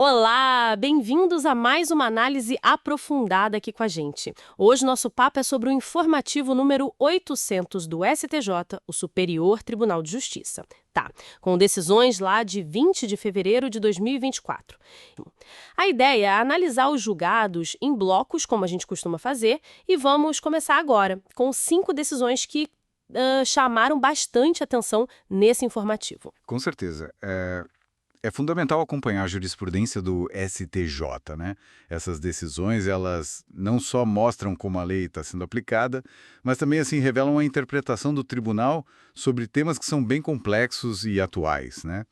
Olá, bem-vindos a mais uma análise aprofundada aqui com a gente. Hoje nosso papo é sobre o informativo número 800 do STJ, o Superior Tribunal de Justiça. Tá, com decisões lá de 20 de fevereiro de 2024. A ideia é analisar os julgados em blocos, como a gente costuma fazer, e vamos começar agora, com 5 decisões que chamaram bastante atenção nesse informativo. Com certeza. É fundamental acompanhar a jurisprudência do STJ, né? Essas decisões, elas não só mostram como a lei está sendo aplicada, mas também, assim, revelam a interpretação do tribunal sobre temas que são bem complexos e atuais, né?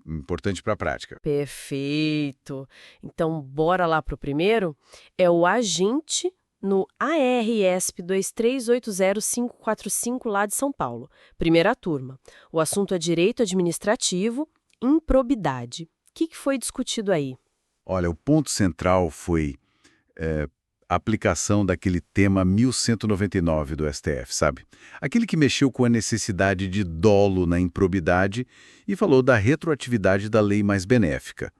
Importante para a prática. Perfeito. Então, bora lá pro primeiro. É o agente no ARESP 2380545 lá de São Paulo. Primeira turma. O assunto é direito administrativo, improbidade. O que foi discutido aí? Olha, o ponto central foi a aplicação daquele tema 1199 do STF, sabe? Aquele que mexeu com a necessidade de dolo na improbidade e falou da retroatividade da lei mais benéfica.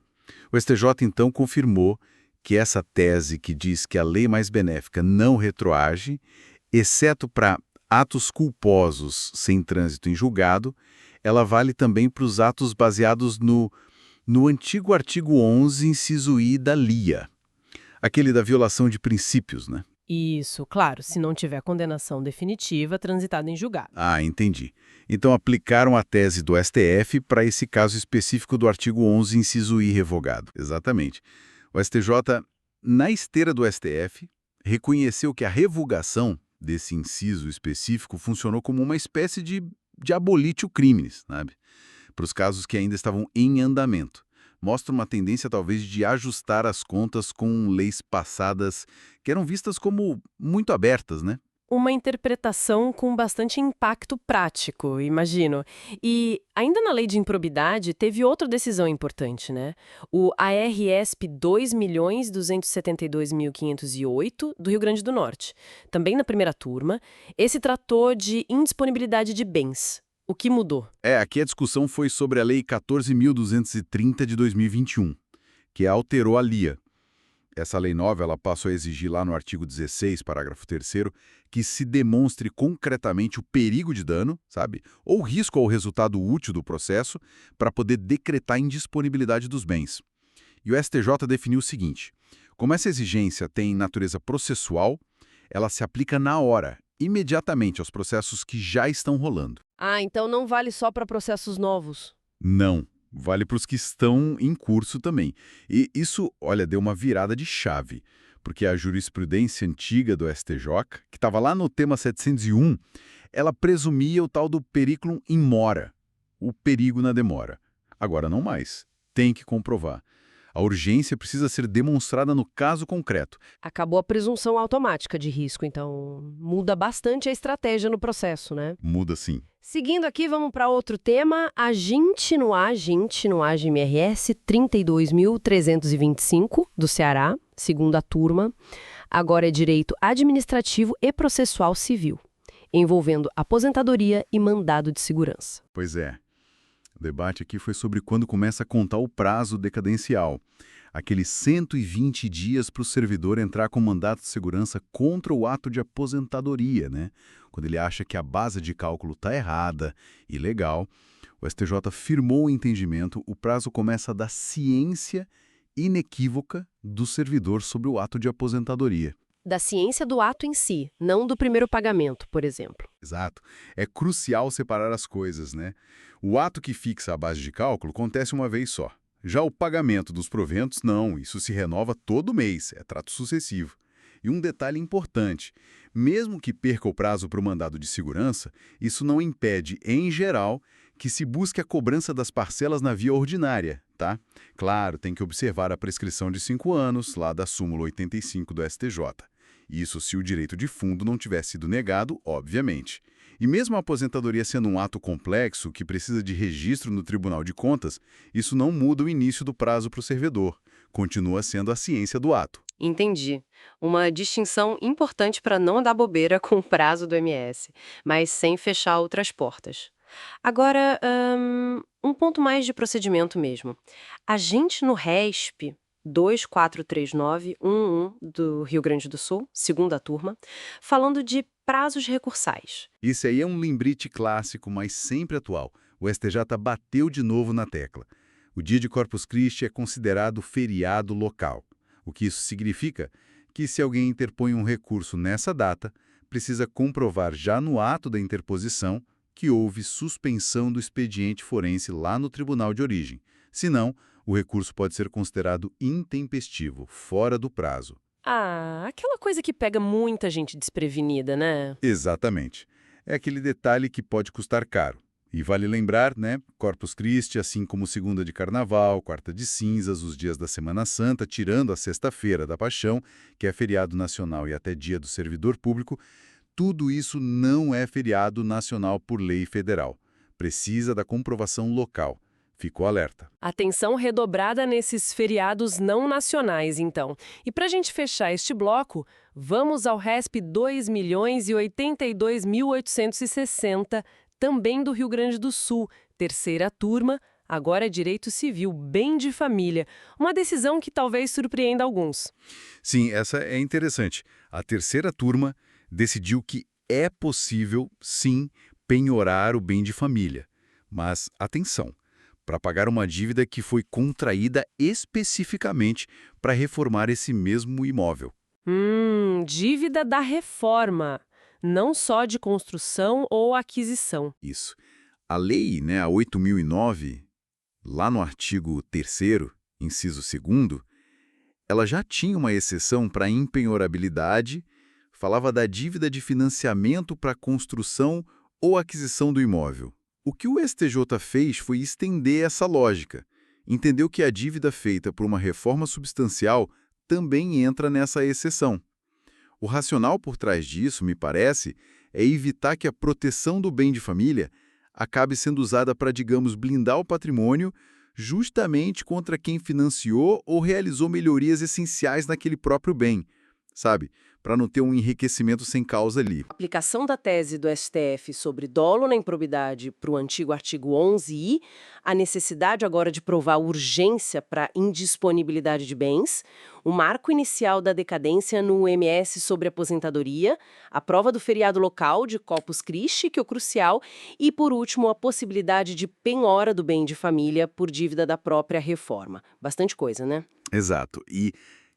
O STJ, então, confirmou que essa tese que diz que a lei mais benéfica não retroage, exceto para atos culposos sem trânsito em julgado, ela vale também para os atos baseados no antigo artigo 11, inciso I da LIA, aquele da violação de princípios, né? Isso, claro, se não tiver condenação definitiva transitada em julgado. Ah, entendi. Então aplicaram a tese do STF para esse caso específico do artigo 11, inciso I revogado. Exatamente. O STJ, na esteira do STF, reconheceu que a revogação desse inciso específico funcionou como uma espécie de abolitio criminis, sabe? Para os casos que ainda estavam em andamento. Mostra uma tendência, talvez, de ajustar as contas com leis passadas que eram vistas como muito abertas, né? Uma interpretação com bastante impacto prático, imagino. E ainda na lei de improbidade, teve outra decisão importante, né? O ARESP 2.272.508 do Rio Grande do Norte. Também na primeira turma, esse tratou de indisponibilidade de bens. O que mudou? Aqui a discussão foi sobre a Lei 14.230 de 2021, que alterou a LIA. Essa lei nova, ela passou a exigir lá no artigo 16, parágrafo 3º, que se demonstre concretamente o perigo de dano, sabe? Ou risco ao resultado útil do processo, para poder decretar a indisponibilidade dos bens. E o STJ definiu o seguinte: como essa exigência tem natureza processual, ela se aplica na hora, imediatamente aos processos que já estão rolando. Ah, então não vale só para processos novos. Não. Vale para os que estão em curso também. E isso, olha, deu uma virada de chave, porque a jurisprudência antiga do STJ, que estava lá no tema 701, ela presumia o tal do periculum in mora, o perigo na demora. Agora não mais. Tem que comprovar. A urgência precisa ser demonstrada no caso concreto. Acabou a presunção automática de risco, então muda bastante a estratégia no processo, né? Muda sim. Seguindo aqui, vamos para outro tema, agente no AGMRS 32.325, do Ceará, segunda turma. Agora é direito administrativo e processual civil, envolvendo aposentadoria e mandado de segurança. Pois é. O debate aqui foi sobre quando começa a contar o prazo decadencial. Aqueles 120 dias para o servidor entrar com mandato de segurança contra o ato de aposentadoria, né? Quando ele acha que a base de cálculo está errada, ilegal, o STJ firmou o entendimento, o prazo começa da ciência inequívoca do servidor sobre o ato de aposentadoria. Da ciência do ato em si, não do primeiro pagamento, por exemplo. Exato. É crucial separar as coisas, né? O ato que fixa a base de cálculo acontece uma vez só. Já o pagamento dos proventos, não. Isso se renova todo mês, é trato sucessivo. E um detalhe importante, mesmo que perca o prazo para o mandado de segurança, isso não impede, em geral, que se busque a cobrança das parcelas na via ordinária, tá? Claro, tem que observar a prescrição de 5 anos, lá da súmula 85 do STJ. Isso se o direito de fundo não tiver sido negado, obviamente. E mesmo a aposentadoria sendo um ato complexo que precisa de registro no Tribunal de Contas, isso não muda o início do prazo para o servidor. Continua sendo a ciência do ato. Entendi. Uma distinção importante para não dar bobeira com o prazo do MS, mas sem fechar outras portas. Agora, um ponto mais de procedimento mesmo. A gente no RESP 243911 do Rio Grande do Sul, segunda turma, falando de prazos recursais. Isso aí é um lembrete clássico, mas sempre atual. O STJ bateu de novo na tecla. O dia de Corpus Christi é considerado feriado local. O que isso significa? Que se alguém interpõe um recurso nessa data, precisa comprovar já no ato da interposição que houve suspensão do expediente forense lá no tribunal de origem. Senão, o recurso pode ser considerado intempestivo, fora do prazo. Ah, aquela coisa que pega muita gente desprevenida, né? Exatamente. É aquele detalhe que pode custar caro. E vale lembrar, né, Corpus Christi, assim como segunda de Carnaval, quarta de cinzas, os dias da Semana Santa, tirando a sexta-feira da Paixão, que é feriado nacional e até dia do servidor público, tudo isso não é feriado nacional por lei federal. Precisa da comprovação local. Ficou alerta. Atenção redobrada nesses feriados não nacionais, então. E para a gente fechar este bloco, vamos ao RESP 2.082.860, também do Rio Grande do Sul, terceira turma, agora é direito civil, bem de família. Uma decisão que talvez surpreenda alguns. Sim, essa é interessante. A terceira turma decidiu que é possível, sim, penhorar o bem de família. Mas, atenção, para pagar uma dívida que foi contraída especificamente para reformar esse mesmo imóvel. Dívida da reforma, não só de construção ou aquisição. Isso. A lei, né, a 8.009, lá no artigo 3º, inciso 2º, ela já tinha uma exceção para impenhorabilidade, falava da dívida de financiamento para construção ou aquisição do imóvel. O que o STJ fez foi estender essa lógica. Entendeu que a dívida feita por uma reforma substancial também entra nessa exceção. O racional por trás disso, me parece, é evitar que a proteção do bem de família acabe sendo usada para, digamos, blindar o patrimônio justamente contra quem financiou ou realizou melhorias essenciais naquele próprio bem, sabe? Para não ter um enriquecimento sem causa ali. A aplicação da tese do STF sobre dolo na improbidade para o antigo artigo 11i, a necessidade agora de provar urgência para indisponibilidade de bens, o marco inicial da decadência no MS sobre aposentadoria, a prova do feriado local de Corpus Christi, que é o crucial, e, por último, a possibilidade de penhora do bem de família por dívida da própria reforma. Bastante coisa, né? Exato. E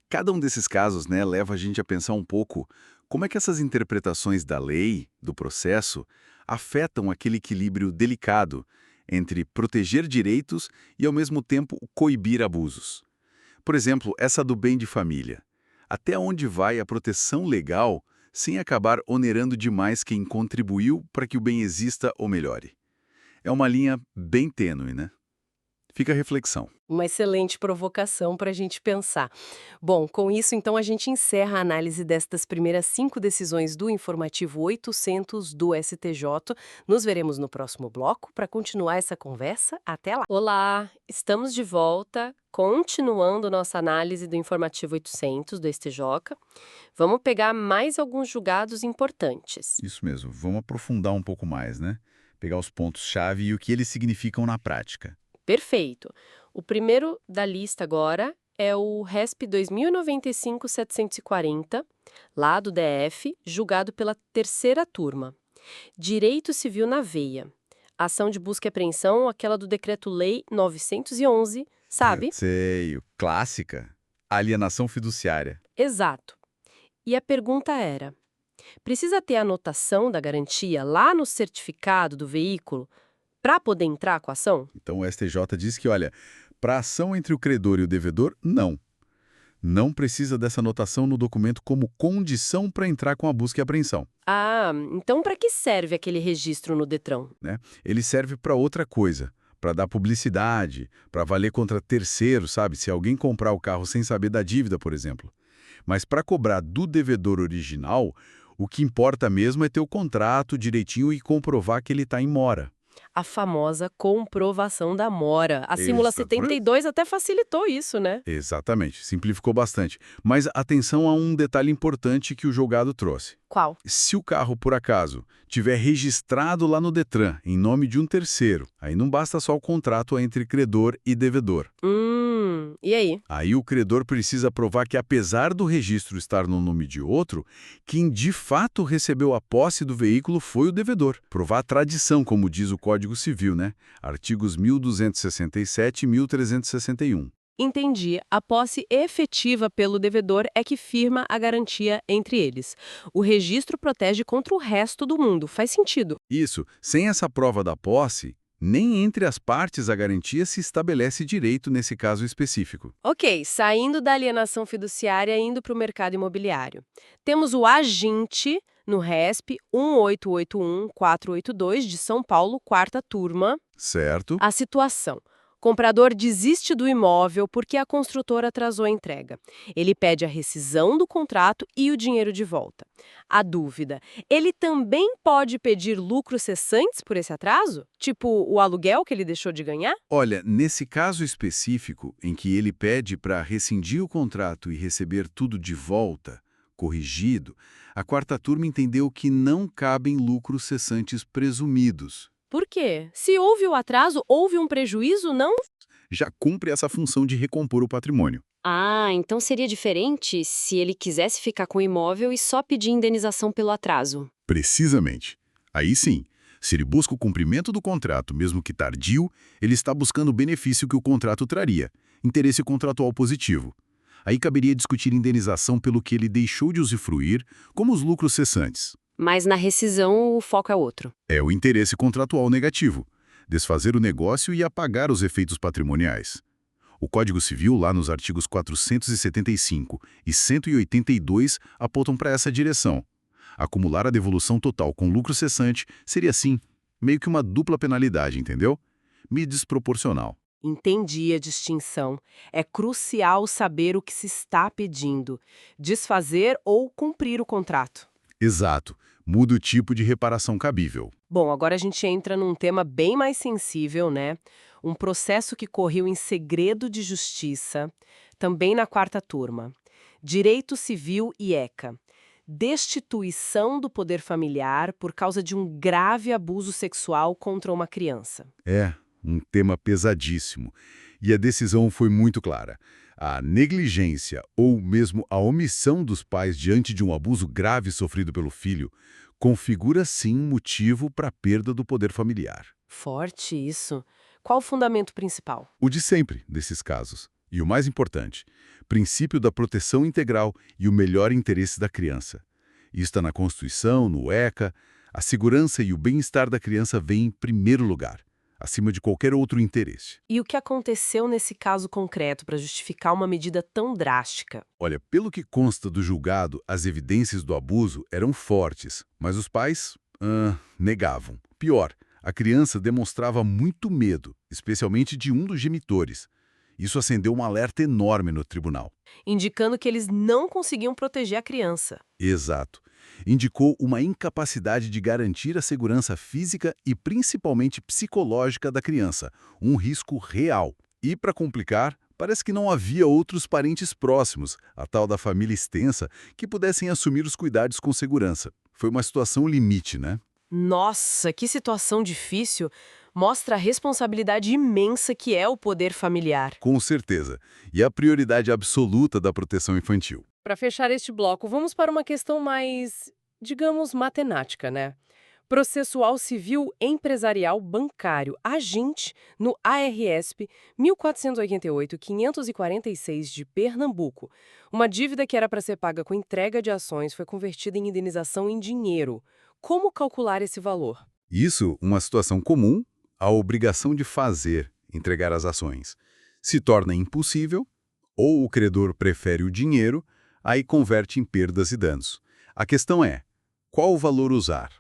cada um desses casos, né, leva a gente a pensar um pouco como é que essas interpretações da lei, do processo, afetam aquele equilíbrio delicado entre proteger direitos e, ao mesmo tempo, coibir abusos. Por exemplo, essa do bem de família. Até onde vai a proteção legal sem acabar onerando demais quem contribuiu para que o bem exista ou melhore? É uma linha bem tênue, né? Fica a reflexão. Uma excelente provocação para a gente pensar. Bom, com isso, então, a gente encerra a análise destas primeiras 5 decisões do informativo 800 do STJ. Nos veremos no próximo bloco para continuar essa conversa. Até lá! Olá, estamos de volta, continuando nossa análise do informativo 800 do STJ. Vamos pegar mais alguns julgados importantes. Isso mesmo, vamos aprofundar um pouco mais, né? Pegar os pontos-chave e o que eles significam na prática. Perfeito. O primeiro da lista agora é o RESP 2095-740, lá do DF, julgado pela terceira turma. Direito civil na veia. Ação de busca e apreensão, aquela do Decreto-Lei 911, sabe? Sei, clássica. Alienação fiduciária. Exato. E a pergunta era: precisa ter a anotação da garantia lá no certificado do veículo para poder entrar com a ação? Então o STJ diz que, olha, para ação entre o credor e o devedor, não. Não precisa dessa anotação no documento como condição para entrar com a busca e apreensão. Ah, então para que serve aquele registro no Detran? Né? Ele serve para outra coisa, para dar publicidade, para valer contra terceiros, sabe? Se alguém comprar o carro sem saber da dívida, por exemplo. Mas para cobrar do devedor original, o que importa mesmo é ter o contrato direitinho e comprovar que ele está em mora. A famosa comprovação da mora. A súmula 72 até facilitou isso, né? Exatamente, simplificou bastante. Mas atenção a um detalhe importante que o julgado trouxe. Qual? Se o carro, por acaso, tiver registrado lá no Detran, em nome de um terceiro, aí não basta só o contrato entre credor e devedor. E aí? Aí o credor precisa provar que, apesar do registro estar no nome de outro, quem de fato recebeu a posse do veículo foi o devedor. Provar a tradição, como diz o Código Civil, né? Artigos 1267 e 1361. Entendi. A posse efetiva pelo devedor é que firma a garantia entre eles. O registro protege contra o resto do mundo. Faz sentido. Isso, sem essa prova da posse, nem entre as partes a garantia se estabelece direito nesse caso específico. Ok, saindo da alienação fiduciária e indo para o mercado imobiliário. Temos o aginte no RESP 1881482 de São Paulo, quarta turma. Certo? A situação. Comprador desiste do imóvel porque a construtora atrasou a entrega. Ele pede a rescisão do contrato e o dinheiro de volta. A dúvida: ele também pode pedir lucros cessantes por esse atraso? Tipo o aluguel que ele deixou de ganhar? Olha, nesse caso específico, em que ele pede para rescindir o contrato e receber tudo de volta, corrigido, a quarta turma entendeu que não cabem lucros cessantes presumidos. Por quê? Se houve o atraso, houve um prejuízo, não? Já cumpre essa função de recompor o patrimônio. Ah, então seria diferente se ele quisesse ficar com o imóvel e só pedir indenização pelo atraso. Precisamente. Aí sim, se ele busca o cumprimento do contrato, mesmo que tardio, ele está buscando o benefício que o contrato traria, interesse contratual positivo. Aí caberia discutir indenização pelo que ele deixou de usufruir, como os lucros cessantes. Mas na rescisão o foco é outro. É o interesse contratual negativo, desfazer o negócio e apagar os efeitos patrimoniais. O Código Civil, lá nos artigos 475 e 182, apontam para essa direção. Acumular a devolução total com lucro cessante seria, assim, meio que uma dupla penalidade, entendeu? Me desproporcional. Entendi a distinção. É crucial saber o que se está pedindo: desfazer ou cumprir o contrato. Exato. Muda o tipo de reparação cabível. Bom, agora a gente entra num tema bem mais sensível, né? Um processo que correu em segredo de justiça, também na quarta turma. Direito Civil e ECA. Destituição do poder familiar por causa de um grave abuso sexual contra uma criança. É, um tema pesadíssimo. E a decisão foi muito clara. A negligência ou mesmo a omissão dos pais diante de um abuso grave sofrido pelo filho configura sim um motivo para a perda do poder familiar. Forte isso. Qual o fundamento principal? O de sempre desses casos. E o mais importante, princípio da proteção integral e o melhor interesse da criança. Isso está na Constituição, no ECA. A segurança e o bem-estar da criança vêm em primeiro lugar, acima de qualquer outro interesse. E o que aconteceu nesse caso concreto para justificar uma medida tão drástica? Olha, pelo que consta do julgado, as evidências do abuso eram fortes, mas os pais negavam. Pior, a criança demonstrava muito medo, especialmente de um dos genitores. Isso acendeu um alerta enorme no tribunal. Indicando que eles não conseguiam proteger a criança. Exato. Indicou uma incapacidade de garantir a segurança física e principalmente psicológica da criança, um risco real. E, para complicar, parece que não havia outros parentes próximos, a tal da família extensa, que pudessem assumir os cuidados com segurança. Foi uma situação limite, né? Nossa, que situação difícil! Mostra a responsabilidade imensa que é o poder familiar. Com certeza. E a prioridade absoluta da proteção infantil. Para fechar este bloco, vamos para uma questão mais, digamos, matemática, né? Processual Civil Empresarial Bancário, aginte no ARESP 1488-546 de Pernambuco. Uma dívida que era para ser paga com entrega de ações foi convertida em indenização em dinheiro. Como calcular esse valor? Isso, uma situação comum, a obrigação de fazer, entregar as ações, se torna impossível, ou o credor prefere o dinheiro, aí converte em perdas e danos. A questão é, qual o valor usar?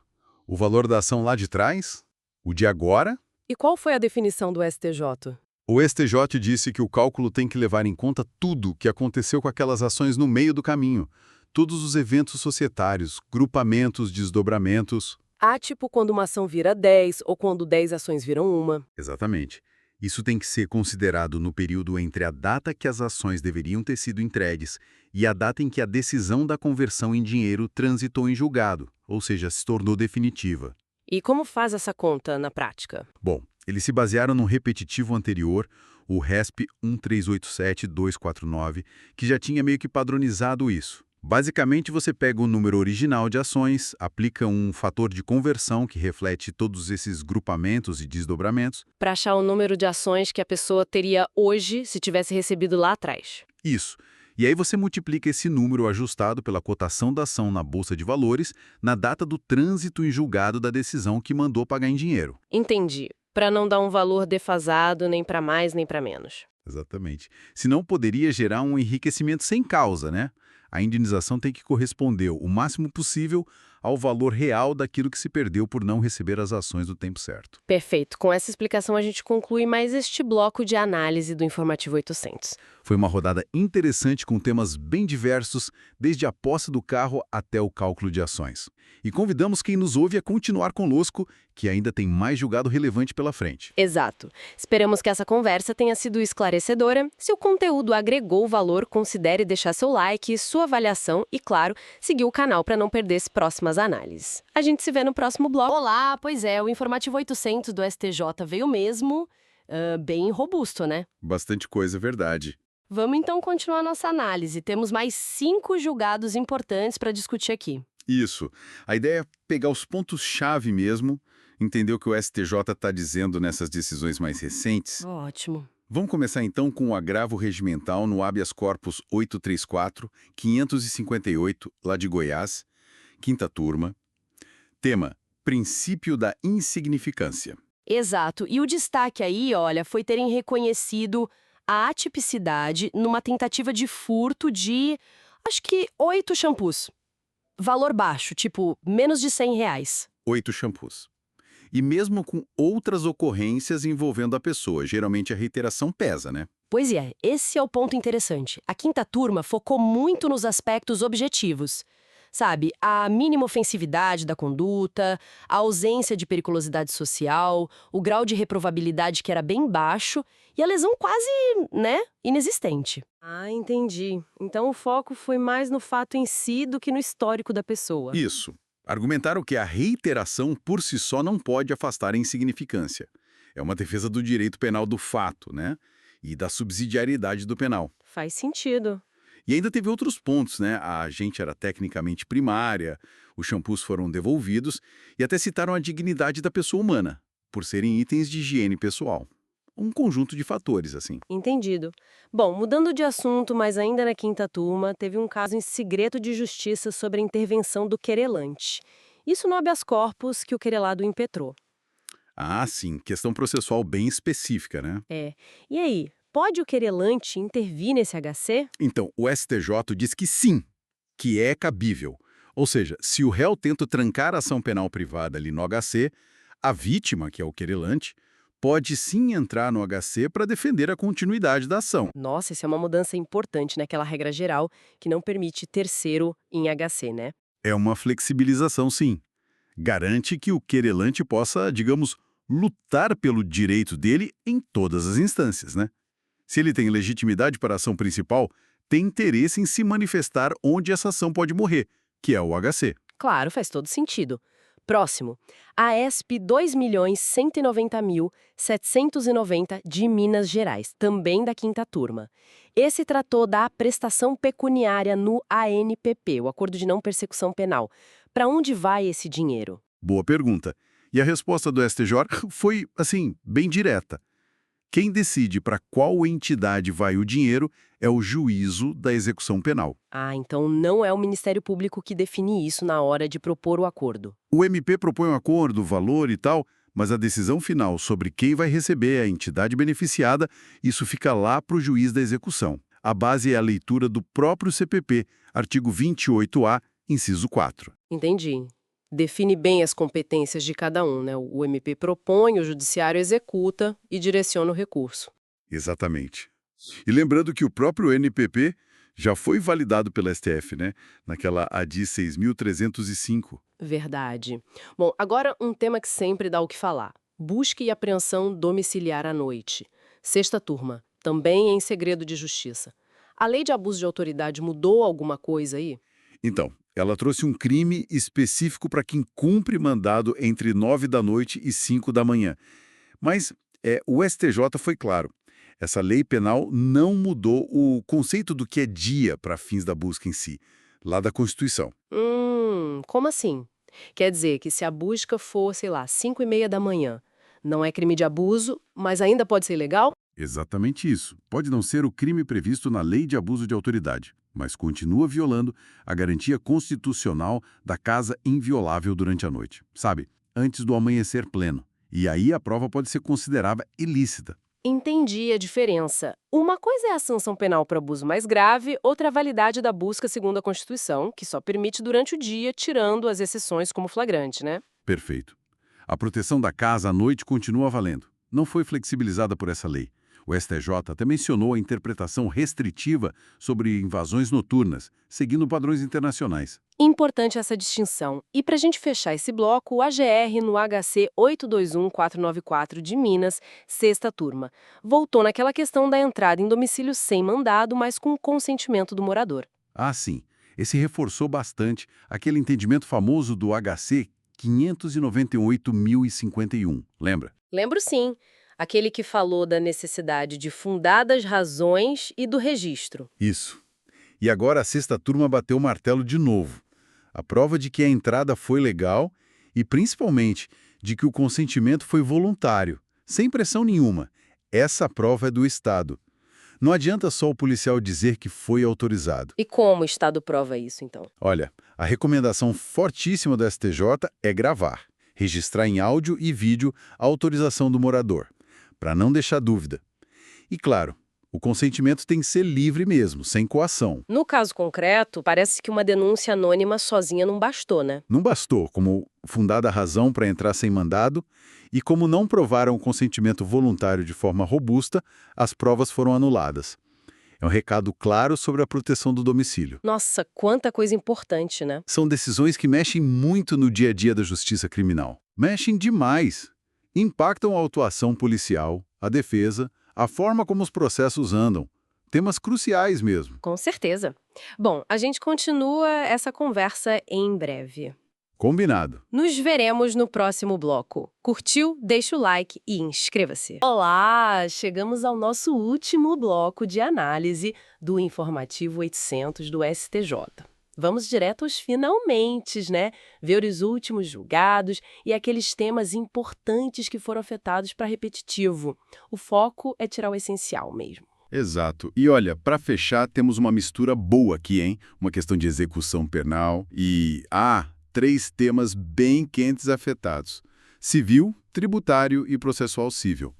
O valor da ação lá de trás? O de agora? E qual foi a definição do STJ? O STJ disse que o cálculo tem que levar em conta tudo que aconteceu com aquelas ações no meio do caminho, todos os eventos societários, grupamentos, desdobramentos. Tipo quando uma ação vira 10 ou quando 10 ações viram uma. Exatamente. Isso tem que ser considerado no período entre a data que as ações deveriam ter sido entregues e a data em que a decisão da conversão em dinheiro transitou em julgado, ou seja, se tornou definitiva. E como faz essa conta na prática? Bom, eles se basearam no repetitivo anterior, o RESP 1387249, que já tinha meio que padronizado isso. Basicamente, você pega o número original de ações, aplica um fator de conversão que reflete todos esses grupamentos e desdobramentos. Para achar o número de ações que a pessoa teria hoje se tivesse recebido lá atrás. Isso. E aí você multiplica esse número ajustado pela cotação da ação na Bolsa de Valores na data do trânsito em julgado da decisão que mandou pagar em dinheiro. Entendi. Para não dar um valor defasado nem para mais nem para menos. Exatamente. Senão poderia gerar um enriquecimento sem causa, né? A indenização tem que corresponder o máximo possível ao valor real daquilo que se perdeu por não receber as ações no tempo certo. Perfeito. Com essa explicação a gente conclui mais este bloco de análise do Informativo 800. Foi uma rodada interessante com temas bem diversos, desde a posse do carro até o cálculo de ações. E convidamos quem nos ouve a continuar conosco, que ainda tem mais julgado relevante pela frente. Exato. Esperamos que essa conversa tenha sido esclarecedora. Se o conteúdo agregou valor, considere deixar seu like, sua avaliação e, claro, seguir o canal para não perder as próximas análises. A gente se vê no próximo bloco. Olá, pois é, o Informativo 800 do STJ veio mesmo bem robusto, né? Bastante coisa, verdade. Vamos então continuar nossa análise. Temos mais 5 julgados importantes para discutir aqui. Isso. A ideia é pegar os pontos-chave mesmo, entender o que o STJ está dizendo nessas decisões mais recentes. Ótimo. Vamos começar então com o agravo regimental no habeas corpus 834-558, lá de Goiás, quinta turma. Tema: princípio da insignificância. Exato. E o destaque aí, olha, foi terem reconhecido a atipicidade numa tentativa de furto de, acho que, 8 shampoos. Valor baixo, tipo, menos de R$ 100. 8 shampoos. E mesmo com outras ocorrências envolvendo a pessoa, geralmente a reiteração pesa, né? Pois é, esse é o ponto interessante. A quinta turma focou muito nos aspectos objetivos. Sabe, a mínima ofensividade da conduta, a ausência de periculosidade social, o grau de reprovabilidade que era bem baixo e a lesão quase, inexistente. Ah, entendi. Então o foco foi mais no fato em si do que no histórico da pessoa. Isso. Argumentaram que a reiteração por si só não pode afastar a insignificância. É uma defesa do direito penal do fato, né? E da subsidiariedade do penal. Faz sentido. E ainda teve outros pontos, né? A agente era tecnicamente primária, os shampoos foram devolvidos e até citaram a dignidade da pessoa humana, por serem itens de higiene pessoal. Um conjunto de fatores, assim. Entendido. Bom, mudando de assunto, mas ainda na quinta turma, teve um caso em segredo de justiça sobre a intervenção do querelante. Isso no habeas corpus que o querelado impetrou. Ah, sim, questão processual bem específica, né? É. E aí, pode o querelante intervir nesse HC? Então, o STJ diz que sim, que é cabível. Ou seja, se o réu tenta trancar a ação penal privada ali no HC, a vítima, que é o querelante, pode sim entrar no HC para defender a continuidade da ação. Nossa, isso é uma mudança importante naquela regra geral que não permite terceiro em HC, né? É uma flexibilização, sim. Garante que o querelante possa, digamos, lutar pelo direito dele em todas as instâncias, né? Se ele tem legitimidade para a ação principal, tem interesse em se manifestar onde essa ação pode morrer, que é o HC. Claro, faz todo sentido. Próximo, a ESP 2.050.790 de Minas Gerais, também da quinta turma. Esse tratou da prestação pecuniária no ANPP, o Acordo de Não Persecução Penal. Para onde vai esse dinheiro? Boa pergunta. E a resposta do STJ foi, assim, bem direta. Quem decide para qual entidade vai o dinheiro é o juízo da execução penal. Ah, então não é o Ministério Público que define isso na hora de propor o acordo. O MP propõe um acordo, valor e tal, mas a decisão final sobre quem vai receber a entidade beneficiada, isso fica lá para o juiz da execução. A base é a leitura do próprio CPP, artigo 28A, inciso 4. Entendi. Define bem as competências de cada um, né? O MP propõe, o judiciário executa e direciona o recurso. Exatamente. E lembrando que o próprio NPP já foi validado pela STF, né? Naquela ADI 6.305. Verdade. Bom, agora um tema que sempre dá o que falar. Busca e apreensão domiciliar à noite. Sexta turma, também em segredo de justiça. A lei de abuso de autoridade mudou alguma coisa aí? Então, ela trouxe um crime específico para quem cumpre mandado entre 9 da noite e 5 da manhã. Mas o STJ foi claro. Essa lei penal não mudou o conceito do que é dia para fins da busca em si, lá da Constituição. Como assim? Quer dizer que se a busca for, sei lá, 5:30 da manhã, não é crime de abuso, mas ainda pode ser ilegal? Exatamente isso. Pode não ser o crime previsto na Lei de Abuso de Autoridade, mas continua violando a garantia constitucional da casa inviolável durante a noite. Sabe, antes do amanhecer pleno. E aí a prova pode ser considerada ilícita. Entendi a diferença. Uma coisa é a sanção penal para abuso mais grave, outra é a validade da busca segundo a Constituição, que só permite durante o dia, tirando as exceções como flagrante, né? Perfeito. A proteção da casa à noite continua valendo. Não foi flexibilizada por essa lei. O STJ até mencionou a interpretação restritiva sobre invasões noturnas, seguindo padrões internacionais. Importante essa distinção. E para a gente fechar esse bloco, o AGR no HC 821494 de Minas, sexta turma, voltou naquela questão da entrada em domicílio sem mandado, mas com consentimento do morador. Ah, sim. Esse reforçou bastante aquele entendimento famoso do HC 598.051. Lembra? Lembro sim, aquele que falou da necessidade de fundadas razões e do registro. Isso. E agora a sexta turma bateu o martelo de novo. A prova de que a entrada foi legal e, principalmente, de que o consentimento foi voluntário, sem pressão nenhuma. Essa prova é do Estado. Não adianta só o policial dizer que foi autorizado. E como o Estado prova isso, então? Olha, a recomendação fortíssima do STJ é gravar, registrar em áudio e vídeo a autorização do morador, para não deixar dúvida. E claro, o consentimento tem que ser livre mesmo, sem coação. No caso concreto, parece que uma denúncia anônima sozinha não bastou, né? Não bastou como fundada razão para entrar sem mandado, e como não provaram o consentimento voluntário de forma robusta, as provas foram anuladas. É um recado claro sobre a proteção do domicílio. Nossa, quanta coisa importante, né? São decisões que mexem muito no dia a dia da justiça criminal. Mexem demais. Impactam a atuação policial, a defesa, a forma como os processos andam. Temas cruciais mesmo. Com certeza. Bom, a gente continua essa conversa em breve. Combinado. Nos veremos no próximo bloco. Curtiu? Deixa o like e inscreva-se. Olá! Chegamos ao nosso último bloco de análise do Informativo 800 do STJ. Vamos direto aos finalmentes, né? Ver os últimos julgados e aqueles temas importantes que foram afetados para repetitivo. O foco é tirar o essencial mesmo. Exato. E olha, para fechar, temos uma mistura boa aqui, hein? Uma questão de execução penal e... 3 temas bem quentes afetados: civil, tributário e processual civil.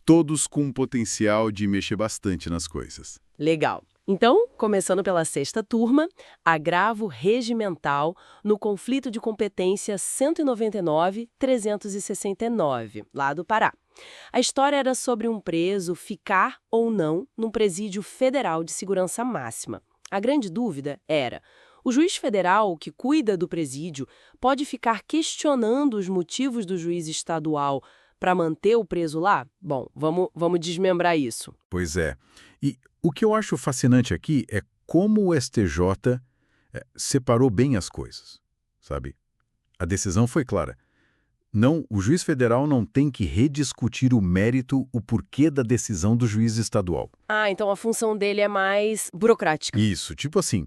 Todos com potencial de mexer bastante nas coisas. Legal. Então, começando pela sexta turma, agravo regimental no conflito de competência 199-369, lá do Pará. A história era sobre um preso ficar ou não num presídio federal de segurança máxima. A grande dúvida era: o juiz federal que cuida do presídio pode ficar questionando os motivos do juiz estadual para manter o preso lá? Bom, vamos desmembrar isso. Pois é. E o que eu acho fascinante aqui é como o STJ separou bem as coisas, sabe? A decisão foi clara. Não, o juiz federal não tem que rediscutir o mérito, o porquê da decisão do juiz estadual. Ah, então a função dele é mais burocrática. Isso, tipo assim,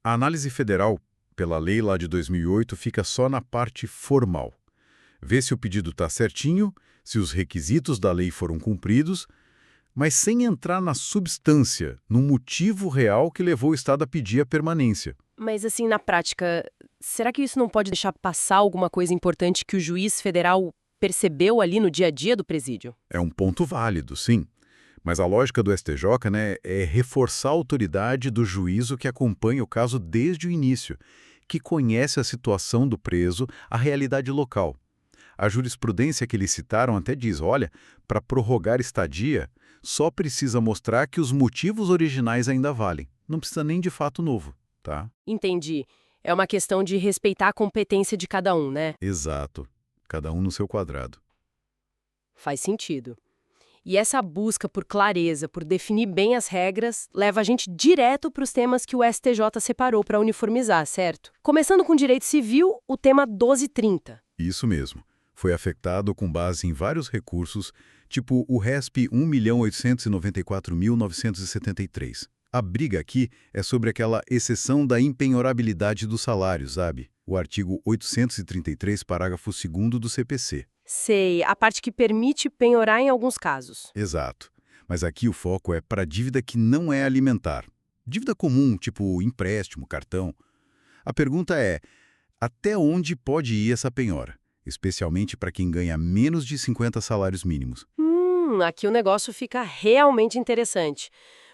a análise federal, pela lei lá de 2008, fica só na parte formal. Vê se o pedido está certinho, se os requisitos da lei foram cumpridos, mas sem entrar na substância, no motivo real que levou o Estado a pedir a permanência. Mas assim, na prática, será que isso não pode deixar passar alguma coisa importante que o juiz federal percebeu ali no dia a dia do presídio? É um ponto válido, sim. Mas a lógica do STJ, né, é reforçar a autoridade do juízo que acompanha o caso desde o início, que conhece a situação do preso, a realidade local. A jurisprudência que eles citaram até diz, olha, para prorrogar estadia, só precisa mostrar que os motivos originais ainda valem. Não precisa nem de fato novo, tá? Entendi. É uma questão de respeitar a competência de cada um, né? Exato. Cada um no seu quadrado. Faz sentido. E essa busca por clareza, por definir bem as regras, leva a gente direto para os temas que o STJ separou para uniformizar, certo? Começando com direito civil, o tema 1230. Isso mesmo. Foi afetado com base em vários recursos, tipo o RESP 1.894.973. A briga aqui é sobre aquela exceção da impenhorabilidade do salário, sabe? O artigo 833, parágrafo 2º do CPC. Sei, a parte que permite penhorar em alguns casos. Exato. Mas aqui o foco é para dívida que não é alimentar. Dívida comum, tipo empréstimo, cartão. A pergunta é, até onde pode ir essa penhora? Especialmente para quem ganha menos de 50 salários mínimos. Aqui o negócio fica realmente interessante,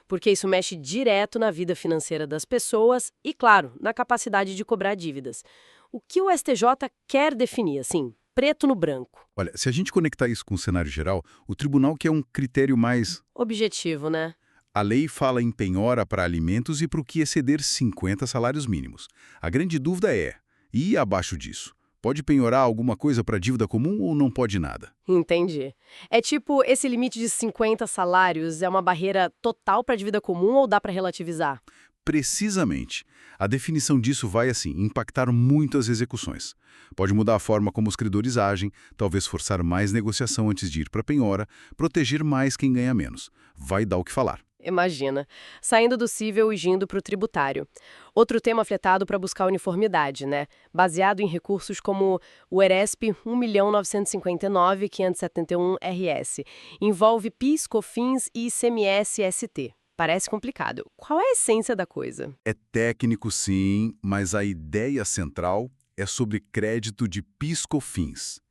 porque isso mexe direto na vida financeira das pessoas e, claro, na capacidade de cobrar dívidas. O que o STJ quer definir, assim, preto no branco? Olha, se a gente conectar isso com o cenário geral, o tribunal quer um critério mais... Objetivo, né? A lei fala em penhora para alimentos e para o que exceder 50 salários mínimos. A grande dúvida é, e abaixo disso? Pode penhorar alguma coisa para dívida comum ou não pode nada? Entendi. É tipo, esse limite de 50 salários é uma barreira total para dívida comum ou dá para relativizar? Precisamente. A definição disso vai, assim, impactar muito as execuções. Pode mudar a forma como os credores agem, talvez forçar mais negociação antes de ir para a penhora, proteger mais quem ganha menos. Vai dar o que falar. Imagina. Saindo do cível e indo para o tributário. Outro tema afetado para buscar uniformidade, né? Baseado em recursos como o ERESP 1.959.571-RS. Envolve PIS, COFINS e ICMS-ST. Parece complicado. Qual é a essência da coisa? É técnico, sim, mas a ideia central é sobre crédito de PIS/COFINS.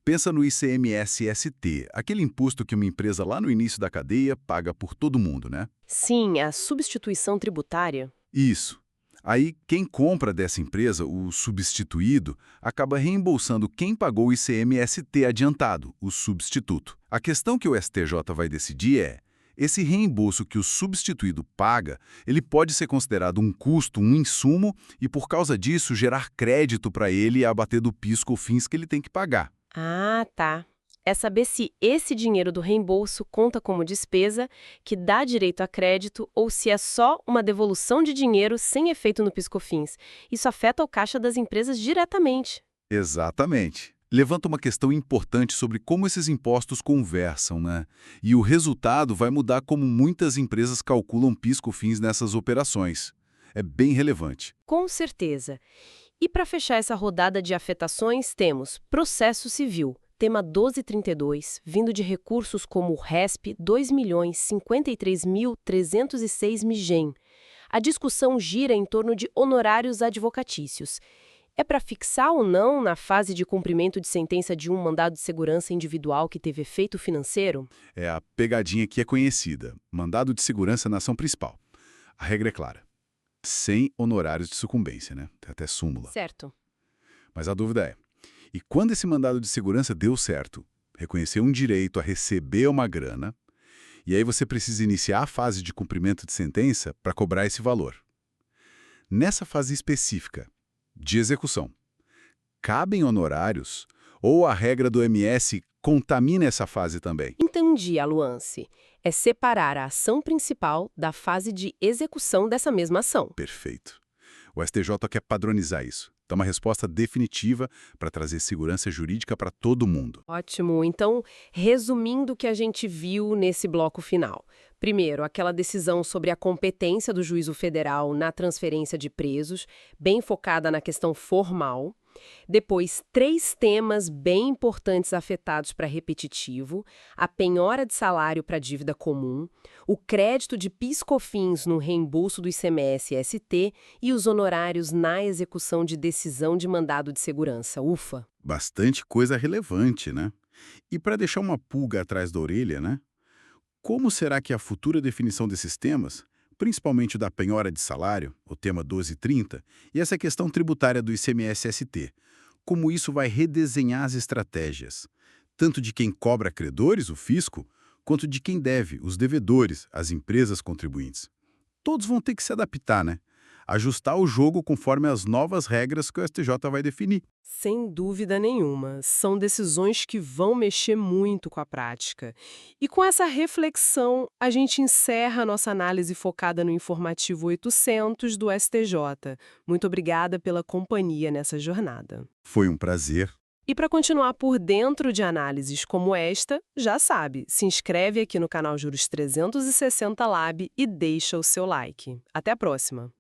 Pensa no ICMS-ST, aquele imposto que uma empresa lá no início da cadeia paga por todo mundo, né? Sim, a substituição tributária. Isso. Aí, quem compra dessa empresa, o substituído, acaba reembolsando quem pagou o ICMS-ST adiantado, o substituto. A questão que o STJ vai decidir é, esse reembolso que o substituído paga, ele pode ser considerado um custo, um insumo, e por causa disso gerar crédito para ele abater do PIS/COFINS que ele tem que pagar. Ah, tá. É saber se esse dinheiro do reembolso conta como despesa, que dá direito a crédito, ou se é só uma devolução de dinheiro sem efeito no PIS/COFINS. Isso afeta o caixa das empresas diretamente. Exatamente. Levanta uma questão importante sobre como esses impostos conversam, né? E o resultado vai mudar como muitas empresas calculam PIS/COFINS nessas operações. É bem relevante. Com certeza. E para fechar essa rodada de afetações, temos processo civil, tema 1232, vindo de recursos como o RESP 2.053.306 MIGEM. A discussão gira em torno de honorários advocatícios. É para fixar ou não na fase de cumprimento de sentença de um mandado de segurança individual que teve efeito financeiro? É a pegadinha que é conhecida. Mandado de segurança na ação principal. A regra é clara. Sem honorários de sucumbência, né? Tem até súmula. Certo. Mas a dúvida é, e quando esse mandado de segurança deu certo, reconheceu um direito a receber uma grana, e aí você precisa iniciar a fase de cumprimento de sentença para cobrar esse valor. Nessa fase específica de execução, cabem honorários ou a regra do MS contamina essa fase também? Entendi a nuance. É separar a ação principal da fase de execução dessa mesma ação. Perfeito. O STJ quer padronizar isso. Dá uma resposta definitiva para trazer segurança jurídica para todo mundo. Ótimo. Então, resumindo o que a gente viu nesse bloco final. Primeiro, aquela decisão sobre a competência do juízo federal na transferência de presos, bem focada na questão formal. Depois, 3 temas bem importantes afetados para repetitivo, a penhora de salário para dívida comum, o crédito de PIS/COFINS no reembolso do ICMS-ST e os honorários na execução de decisão de mandado de segurança. Ufa! Bastante coisa relevante, né? E para deixar uma pulga atrás da orelha, né? Como será que a futura definição desses temas, principalmente o da penhora de salário, o tema 1230, e essa questão tributária do ICMS-ST, como isso vai redesenhar as estratégias, tanto de quem cobra credores, o fisco, quanto de quem deve, os devedores, as empresas contribuintes? Todos vão ter que se adaptar, né? ajustar o jogo conforme as novas regras que o STJ vai definir. Sem dúvida nenhuma, são decisões que vão mexer muito com a prática. E com essa reflexão, a gente encerra a nossa análise focada no informativo 800 do STJ. Muito obrigada pela companhia nessa jornada. Foi um prazer. E para continuar por dentro de análises como esta, já sabe, se inscreve aqui no canal Juros 360 Lab e deixa o seu like. Até a próxima!